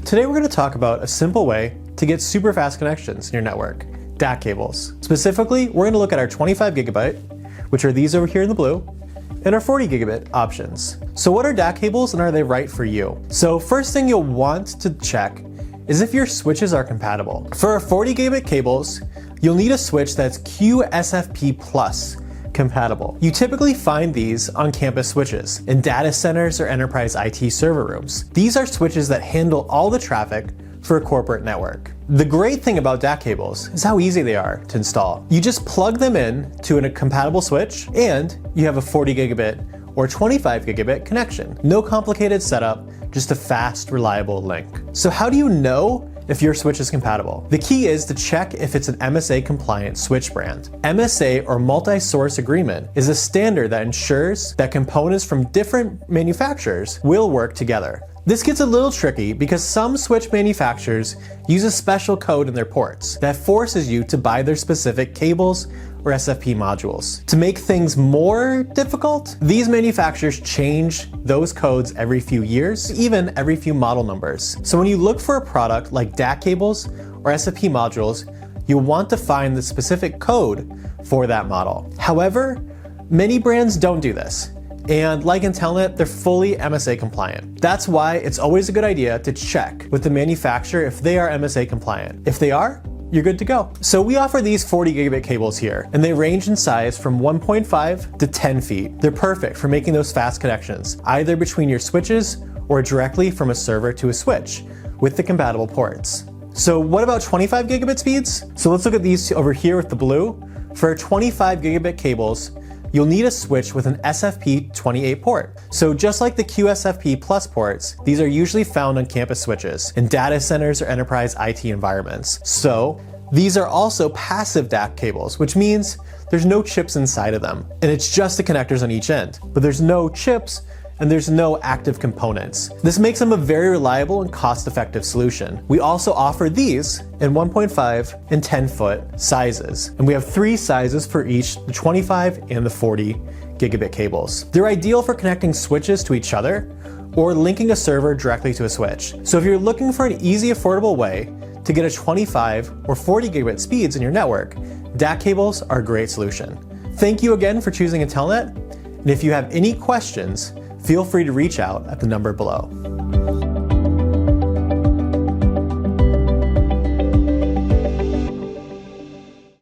Today we're going to talk about a simple way to get super fast connections in your network, DAC cables. Specifically, we're going to look at our 25 gigabit, which are these over here in the blue, and our 40 gigabit options. So what are DAC cables and are they right for you? So first thing you'll want to check is if your switches are compatible. For our 40 gigabit cables, you'll need a switch that's QSFP Plus compatible. You typically find these on campus switches, in data centers or enterprise IT server rooms. These are switches that handle all the traffic for a corporate network. The great thing about DAC cables is how easy they are to install. You just plug them in to a compatible switch and you have a 40 gigabit or 25 gigabit connection. No complicated setup, just a fast, reliable link. So how do you know if your switch is compatible? The key is to check if it's an MSA compliant switch brand. MSA, or multi-source agreement, is a standard that ensures that components from different manufacturers will work together. This gets a little tricky because some switch manufacturers use a special code in their ports that forces you to buy their specific cables or SFP modules. To make things more difficult, these manufacturers change those codes every few years, even every few model numbers. So when you look for a product like DAC cables or SFP modules, you'll want to find the specific code for that model. However, many brands don't do this. And like Intelnet, they're fully MSA compliant. That's why it's always a good idea to check with the manufacturer if they are MSA compliant. If they are, you're good to go. So we offer these 40 gigabit cables here, and they range in size from 1.5 to 10 feet. They're perfect for making those fast connections, either between your switches or directly from a server to a switch with the compatible ports. So what about 25 gigabit speeds? So let's look at these over here with the blue. For 25 gigabit cables, you'll need a switch with an SFP28 port. So just like the QSFP Plus ports, these are usually found on campus switches in data centers or enterprise IT environments. So these are also passive DAC cables, which means there's no chips inside of them, and it's just the connectors on each end. But there's no chips and there's no active components. This makes them a very reliable and cost-effective solution. We also offer these in 1.5 and 10 foot sizes. And we have 3 sizes for each, the 25 and the 40 gigabit cables. They're ideal for connecting switches to each other or linking a server directly to a switch. So if you're looking for an easy, affordable way to get a 25 or 40 gigabit speeds in your network, DAC cables are a great solution. Thank you again for choosing Intelnet. And if you have any questions, feel free to reach out at the number below.